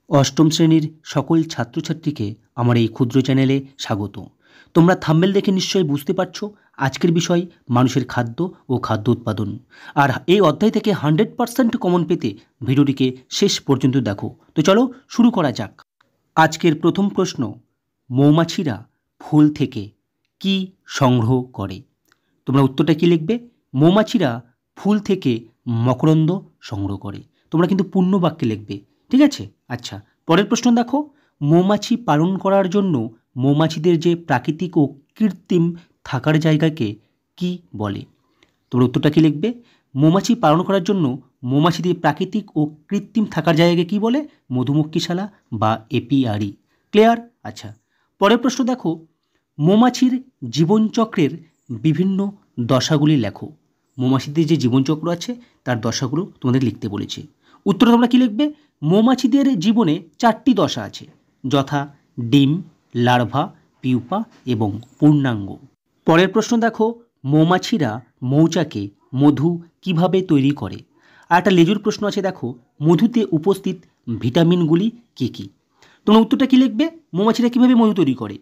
অষ্টম শ্রেণীর সকল ছাত্রছাত্রীকে আমার এই ক্ষুদ্র চ্যানেলে স্বাগত। তোমরা থাম্বনেল দেখে নিশ্চয়ই বুঝতে পারছো আজকের বিষয় মানুষের খাদ্য ও খাদ্য উৎপাদন। আর এই অধ্যায় থেকে 100% কমন পেতে ভিডিওটিকে শেষ পর্যন্ত দেখো। তো চলো শুরু করা যাক। আজকের প্রথম প্রশ্ন, মৌমাছিরা ফুল থেকে কি সংগ্রহ করে? তোমরা উত্তরটা কি লিখবে? মৌমাছিরা ফুল থেকে মকরন্দ সংগ্রহ করে। তোমরা কিন্তু পূর্ণ বাক্যে লিখবে, ঠিক আছে? আচ্ছা, পরের প্রশ্ন দেখো, মৌমাছি পালন করার জন্য মৌমাছিদের যে প্রাকৃতিক ও কৃত্রিম থাকার জায়গাকে কি বলে? তোমরা উত্তরটা কি লিখবে? মৌমাছি পালন করার জন্য মৌমাছিদের প্রাকৃতিক ও কৃত্রিম থাকার জায়গাকে কি বলে? মধুমক্ষিশালা বা এপিআরি। ক্লিয়ার? আচ্ছা, পরের প্রশ্ন দেখো, মৌমাছির জীবনচক্রের বিভিন্ন দশাগুলি লেখো। মৌমাছিদের যে জীবনচক্র আছে তার দশাগুলো তোমাদের লিখতে বলেছে। উত্তরে তোমরা কি লিখবে? মৌমাছিদের জীবনে 4টি দশা আছে, যথা ডিম, লার্ভা, পিউপা এবং পূর্ণাঙ্গ। পরের প্রশ্ন দেখো, মৌমাছিরা মৌচাকে মধু কিভাবে তৈরি করে? আর একটা লেজুর প্রশ্ন আছে, দেখো মধুতে উপস্থিত ভিটামিনগুলি কী কী? তোমরা উত্তরটা কি লিখবে? মৌমাছিরা কিভাবে মধু তৈরি করে?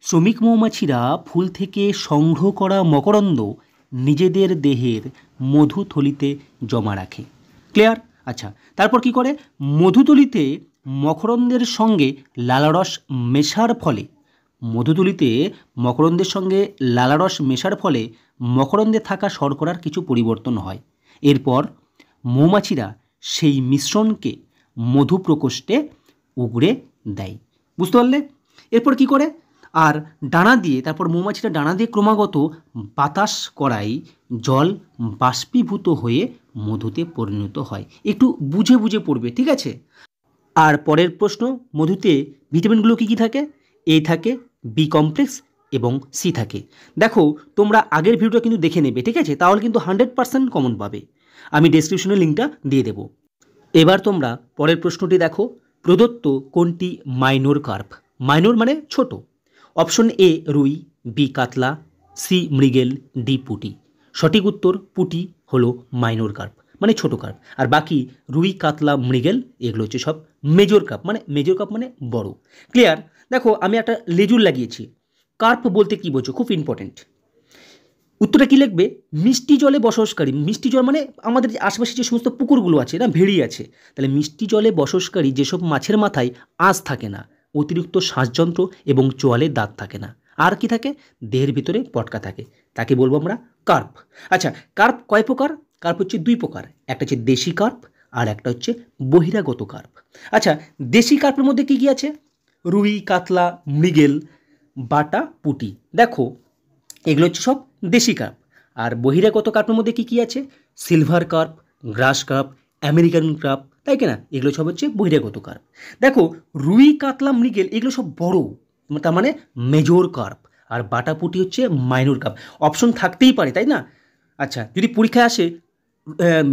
শ্রমিক মৌমাছিরা ফুল থেকে সংগ্রহ করা মকরন্দ নিজেদের দেহের মধুথলিতে জমা রাখে। ক্লিয়ার? আচ্ছা, তারপর কি করে? মধুথলিতে মকরন্দের সঙ্গে লালারস মেশার ফলে লালারস মেশার ফলে মকরন্দে থাকা শর্করার কিছু পরিবর্তন হয়। এরপর মৌমাছিরা সেই মিশ্রণকে মধু প্রকোষ্ঠে উগড়ে দেয়। বুঝতে পারলে? এরপর কি করে? আর মৌমাছিরা ডানা দিয়ে ক্রমাগত বাতাস করায় জল বাষ্পীভূত হয়ে মধুতে পরিণত হয়। একটু বুঝে বুঝে পড়বে, ঠিক আছে? আর পরের প্রশ্ন, মধুতে ভিটামিনগুলো কী কী থাকে? এ থাকে, বি কমপ্লেক্স এবং সি থাকে। দেখো তোমরা আগের ভিডিওটা কিন্তু দেখে নেবে, ঠিক আছে? তাহলে কিন্তু 100% কমন পাবে। আমি ডেসক্রিপশনে লিঙ্কটা দিয়ে দেবো। এবার তোমরা পরের প্রশ্নটি দেখো, প্রদত্ত কোনটি মাইনর কার্প? মাইনর মানে ছোট। অপশন এ রুই, বি কাতলা, সি মৃগেল, ডি পুঁটি। সঠিক উত্তর পুঁটি হলো মাইনর কার্প, মানে ছোট কার্প। আর বাকি রুই, কাতলা, মৃগেল এগুলো হচ্ছে সব মেজর কার্প, মানে বড়। ক্লিয়ার? দেখো আমি একটা লেজুর লাগিয়েছি। কার্প বলতে কি বোঝো? খুব ইম্পর্টেন্ট। উত্তরটা কি লিখবে? মিষ্টি জলে বসবাসকারী। মিষ্টি জল মানে আমাদের আশেপাশে যে সমস্ত পুকুরগুলো আছে না, ভেড়ি আছে, তাহলে মিষ্টি জলে বসবাসকারী যেসব মাছের মাথায় আঁশ থাকে না, অতিরিক্ত শ্বাসযন্ত্র এবং চোয়ালে দাঁত থাকে না, আর কি থাকে? দেহের ভিতরে পটকা থাকে, তাকে বলবো আমরা কার্প। আচ্ছা, কার্প কয় প্রকার? কার্প হচ্ছে 2 প্রকার, একটা হচ্ছে দেশি কার্প আর একটা হচ্ছে বহিরাগত কার্প। আচ্ছা, দেশি কার্পের মধ্যে কি কি আছে? রুই, কাতলা, মৃগেল, বাটা, পুঁটি। দেখো এগুলো হচ্ছে সব দেশি কার্প। আর বহিরাগত কার্পের মধ্যে কি কি আছে? সিলভার কার্প, গ্রাস কার্প, আমেরিকান কার্প, তাই কিনা? এগুলো সব হচ্ছে বহিরাগত কার্প। দেখো রুই, কাতলা, মৃগেল এগুলো সব বড়, তার মানে মেজর কার্প। আর বাটা পুঁটি হচ্ছে মাইনর কার্প। অপশন থাকতেই পারে, তাই না? আচ্ছা, যদি পরীক্ষায় আসে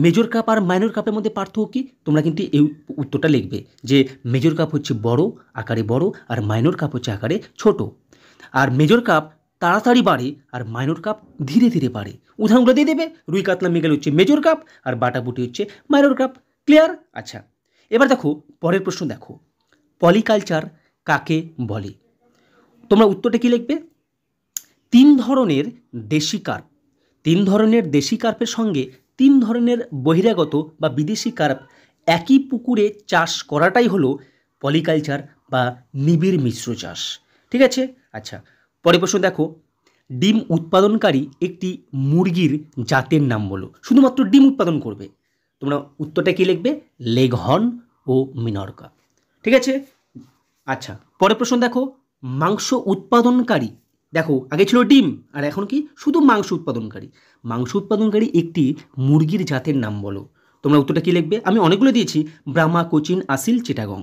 মেজর কাপ আর মাইনর কাপের মধ্যে পার্থক্য কী, তোমরা কিন্তু এই উত্তরটা লিখবে যে মেজর কাপ হচ্ছে বড়, আকারে বড়, আর মাইনর কাপ হচ্ছে আকারে ছোট। আর মেজর কাপ তাড়াতাড়ি বাড়ে আর মাইনর কাপ ধীরে ধীরে বাড়ে। উদাহরণগুলো দিয়ে দেবে। রুই, কাতলা, মৃগেল হচ্ছে মেজর কাপ আর বাটাপুটি হচ্ছে মাইনর কাপ। ক্লিয়ার? আচ্ছা, এবার দেখো পরের প্রশ্ন দেখো, পলিকালচার কাকে বলে? তোমরা উত্তরটা কি লিখবে? 3 ধরনের দেশি কার্পের সঙ্গে 3 ধরনের বহিরাগত বা বিদেশি কার্প একই পুকুরে চাষ করাটাই হলো পলিকালচার বা নিবিড় মিশ্র চাষ, ঠিক আছে? আচ্ছা, পরের প্রশ্ন দেখো, ডিম উৎপাদনকারী একটি মুরগির জাতের নাম বলো। শুধুমাত্র ডিম উৎপাদন করবে। তোমরা উত্তরটা কি লিখবে? লেগহর্ন ও মিনর্কা, ঠিক আছে? আচ্ছা, পরের প্রশ্ন দেখো, মাংস উৎপাদনকারী। দেখো আগে ছিল ডিম আর এখন কি? শুধু মাংস উৎপাদনকারী একটি মুরগির জাতের নাম বলো। তোমরা উত্তরটা কি লিখবে? আমি অনেকগুলো দিয়েছি, ব্রাহ্মা, কোচিন, আসিল, চিটাগং।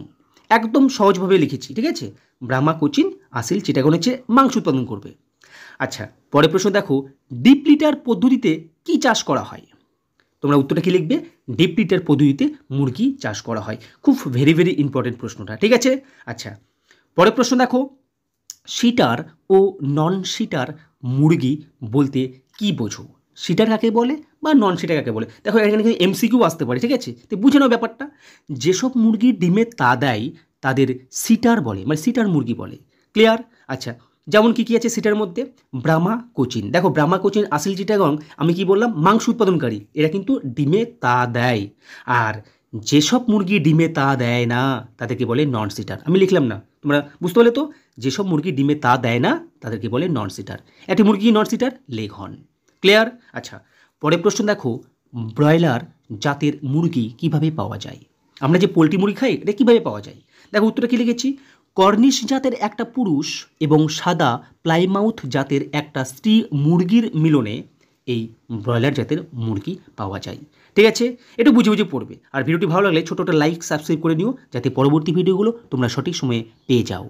একদম সহজভাবে লিখেছি, ঠিক আছে? ব্রাহ্মা, কোচিন, আসিল, চিটাগং হচ্ছে মাংস উৎপাদন করবে। আচ্ছা, পরের প্রশ্ন দেখো, ডিপ লিটার পদ্ধতিতে কি চাষ করা হয়? তোমরা উত্তরটা কি লিখবে? ডিপ লিটার পদ্ধতিতে মুরগি চাষ করা হয়। খুব ভেরি ভেরি ইম্পর্টেন্ট প্রশ্নটা, ঠিক আছে? আচ্ছা, পরের প্রশ্ন দেখো, শিটার ও নন শিটার মুরগি বলতে কি বোঝো? শিটার কাকে বলে বা নন শিটার কাকে বলে? দেখো এখানে কিন্তু এমসিকিউ আসতে পারে, ঠিক আছে? তো বুঝে নাও ব্যাপারটা। যেসব মুরগি ডিমে তা দেয় তাদের সিটার বলে, মানে সিটার মুরগি বলে। ক্লিয়ার? আচ্ছা, যেমন কী কী আছে সিটার মধ্যে? ব্রাহ্মা কোচিন। দেখো ব্রাহ্মা কোচিন, আসল চিটাগং, আমি কি বললাম, মাংস উৎপাদনকারী, এরা কিন্তু ডিমে তা দেয়। আর যেসব মুরগি ডিমে তা দেয় না তাদেরকে বলে নন সিটার। আমি লিখলাম না, তোমরা বুঝতে পারলে তো? যেসব মুরগি ডিমে তা দেয় না তাদেরকে বলে নন সিটার। একটি মুরগি নন সিটার, লেঘন। ক্লিয়ার? আচ্ছা, পরের প্রশ্ন দেখো, ব্রয়লার জাতের মুরগি কিভাবে পাওয়া যায়? আমরা যে পোলট্রি মুরগি খাই, এটা কীভাবে পাওয়া যায়? দেখো উত্তরটা কী লিখেছি, কর্নিশ জাতের একটা পুরুষ এবং সাদা প্লাইমাউথ জাতের একটা স্ত্রী মুরগির মিলনে এই ব্রয়লার জাতের মুরগি পাওয়া যায়। ঠিক আছে, একটু বুঝে বুঝে পড়বে। আর ভিডিওটি ভালো লাগলে ছোটো একটা লাইক সাবস্ক্রাইব করে নিও, যাতে পরবর্তী ভিডিওগুলো তোমরা সঠিক সময়ে পেয়ে যাও।